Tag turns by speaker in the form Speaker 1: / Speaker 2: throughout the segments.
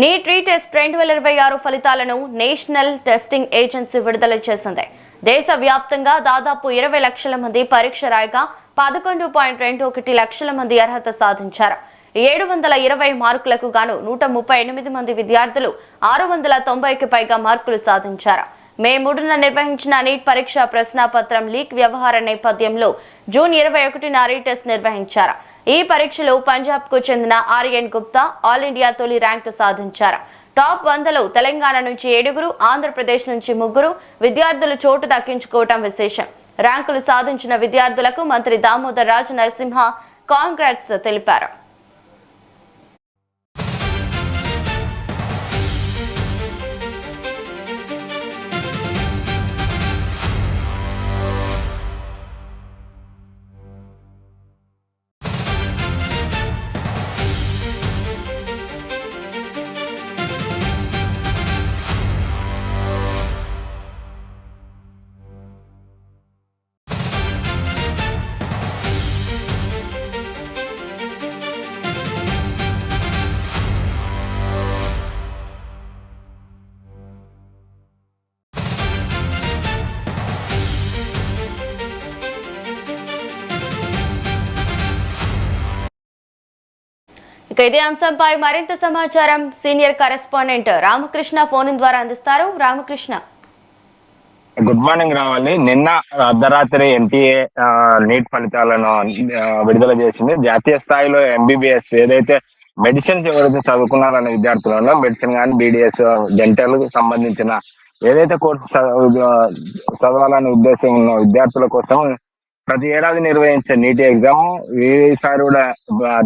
Speaker 1: Neat retest 2026 ఫలితాలను national testing agency విడుదల చేసింది. దేశవ్యాప్తంగా దాదాపు 20 లక్షల మంది పరీక్ష రాయగా 11.21 లక్షల మంది అర్హత సాధించారు. 720 మార్కులకు గాను 138 మంది విద్యార్థులు 690కి పైగా మార్కులు సాధించారు. మే 3న నిర్వహించిన నీట్ పరీక్ష ప్రశ్నాపత్రం లీక్ వ్యవహార నేపథ్యంలో జూన్ 21న రీటెస్ట్ నిర్వహించారు. ఈ పరీక్షలో పంజాబ్ కు చెందిన ఆర్యన్ గుప్తా ఆల్ ఇండియా తొలి ర్యాంకు సాధించారు. టాప్ 100లో తెలంగాణ నుంచి 7, ఆంధ్రప్రదేశ్ నుంచి 3 విద్యార్థులు చోటు దక్కించుకోవటం విశేషం. ర్యాంకులు సాధించిన విద్యార్థులకు మంత్రి దామోదర్ రాజ నరసింహ కాంగ్రాట్స్ తెలిపారు. ఇదే అంశంపై మరింత సమాచారం సీనియర్ కరెస్పాండెంట్ రామకృష్ణ ఫోన్ ద్వారా అందిస్తారు. Ramakrishna,
Speaker 2: good morning. రావాలి నిన్న అర్ధరాత్రి ఎన్టీఏ నీట్ ఫలితాలను విడుదల చేసింది. జాతీయ స్థాయిలో ఎంబీబీఎస్ ఏదైతే మెడిసిన్స్ ఎవరైతే చదువుకున్నారనే విద్యార్థులలో మెడిసిన్ కానీ బీడీఎస్ డెంటల్ సంబంధించిన ఏదైతే కోర్సు చదవాలనే ఉద్దేశం ఉన్న విద్యార్థుల కోసం ప్రతి ఏడాది నిర్వహించే నీట్ ఎగ్జామ్ ఈసారి కూడా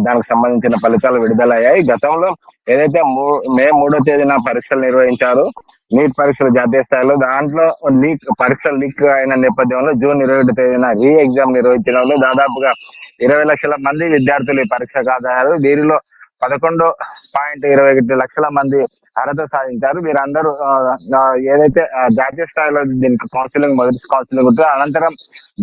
Speaker 2: దానికి సంబంధించిన ఫలితాలు విడుదలయ్యాయి. గతంలో ఏదైతే మే 3వ తేదీన పరీక్షలు నిర్వహించారు నీట్ పరీక్షలు జాతీయ స్థాయిలో, దాంట్లో పరీక్షలు లీక్ అయిన నేపథ్యంలో జూన్ 21 తేదీన రీ ఎగ్జామ్ నిర్వహించడంలో దాదాపుగా 20 లక్షల మంది విద్యార్థులు ఈ పరీక్షకు హాజరయ్యారు. వీరిలో 11.21 లక్షల మంది అర్హత సాధించారు. వీరందరూ ఏదైతే జాతీయ స్థాయిలో దీనికి కౌన్సిలింగ్ మొదటి కౌన్సిలింగ్ ఉంటుంది, అనంతరం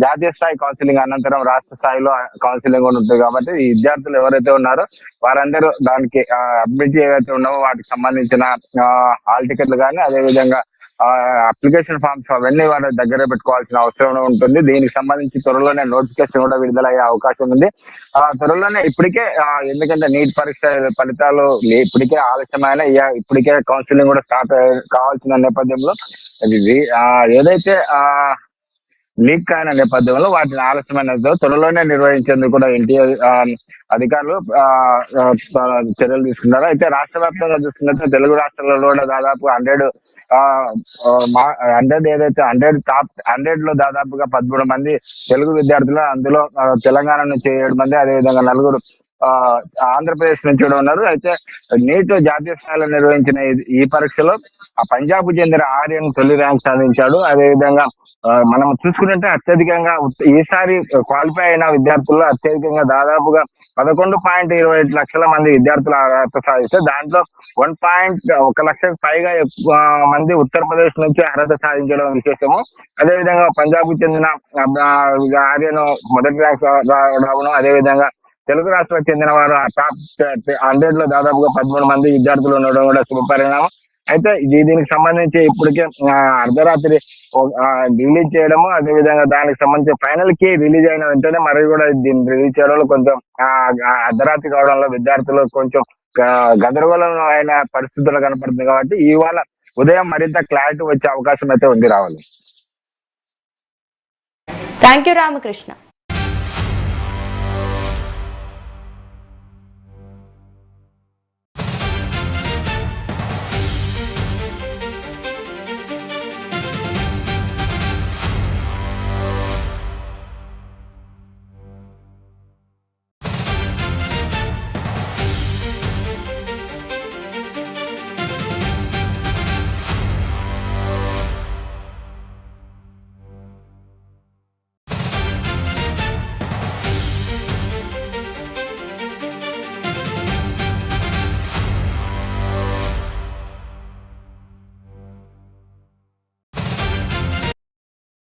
Speaker 2: జాతీయ స్థాయి కౌన్సిలింగ్, అనంతరం రాష్ట్ర స్థాయిలో కౌన్సిలింగ్ కూడా ఉంటుంది. కాబట్టి ఈ విద్యార్థులు ఎవరైతే ఉన్నారో వారందరూ దానికి అడ్మిట్ ఏవైతే ఉన్నావో వాటికి సంబంధించిన హాల్ టికెట్లు కానీ అదేవిధంగా అప్లికేషన్ ఫామ్స్ అవన్నీ వాళ్ళ దగ్గర పెట్టుకోవాల్సిన అవసరం ఉంటుంది. దీనికి సంబంధించి త్వరలోనే నోటిఫికేషన్ కూడా విడుదలయ్యే అవకాశం ఉంది. త్వరలోనే ఇప్పటికే ఎందుకంటే నీట్ పరీక్ష ఫలితాలు ఇప్పటికే ఆలస్యమైన ఇప్పటికే కౌన్సిలింగ్ కూడా స్టార్ట్ కావాల్సిన నేపథ్యంలో ఏదైతే లీక్ అయిన నేపథ్యంలో వాటిని ఆలస్యమైన త్వరలోనే నిర్వహించేందుకు కూడా ఎన్టీఏ అధికారులు చర్యలు తీసుకున్నారు. అయితే రాష్ట్ర వ్యాప్తంగా చూసుకున్నట్టు తెలుగు రాష్ట్రాలలో కూడా దాదాపు 100 ఏదైతే 100 లో దాదాపుగా 13 మంది తెలుగు విద్యార్థులు, అందులో తెలంగాణ నుంచి 7 మంది, అదేవిధంగా 4 ఆంధ్రప్రదేశ్ నుంచి కూడా ఉన్నారు. అయితే నీట్ జాతీయ స్థాయిలో నిర్వహించిన ఈ పరీక్షలో పంజాబ్ కు చెందిన ఆర్యన్ తొలి ర్యాంక్ సాధించాడు. అదేవిధంగా మనం చూసుకుంటే అత్యధికంగా ఈసారి క్వాలిఫై అయిన విద్యార్థుల్లో అత్యధికంగా దాదాపుగా 11.21 లక్షల మంది విద్యార్థులు అర్హత సాధిస్తే దాంట్లో 1 లక్షకు పైగా మంది ఉత్తరప్రదేశ్ నుంచి అర్హత సాధించడం విశేషము. అదేవిధంగా పంజాబ్ కు చెందిన ఆర్యను మొదటి ర్యాంక్ రావడం, అదేవిధంగా తెలుగు రాష్ట్రాలకు చెందిన వారు టాప్ 100 లో దాదాపుగా 13 మంది విద్యార్థులు ఉండడం కూడా శుభపరిణామం. అయితే దీనికి సంబంధించి ఇప్పటికే అర్ధరాత్రి రిలీజ్ చేయడము, అదేవిధంగా దానికి సంబంధించి ఫైనల్ కి రిలీజ్ అయిన వెంటనే మరి కూడా దీన్ని రిలీజ్ చేయడంలో కొంచెం అర్ధరాత్రి కావడంలో విద్యార్థులు కొంచెం గందరగోళం అయిన పరిస్థితులు కనపడుతుంది. కాబట్టి ఇవాళ ఉదయం మరింత క్లారిటీ వచ్చే అవకాశం అయితే ఉంది. రావాలి.
Speaker 1: Thank you Ramakrishna.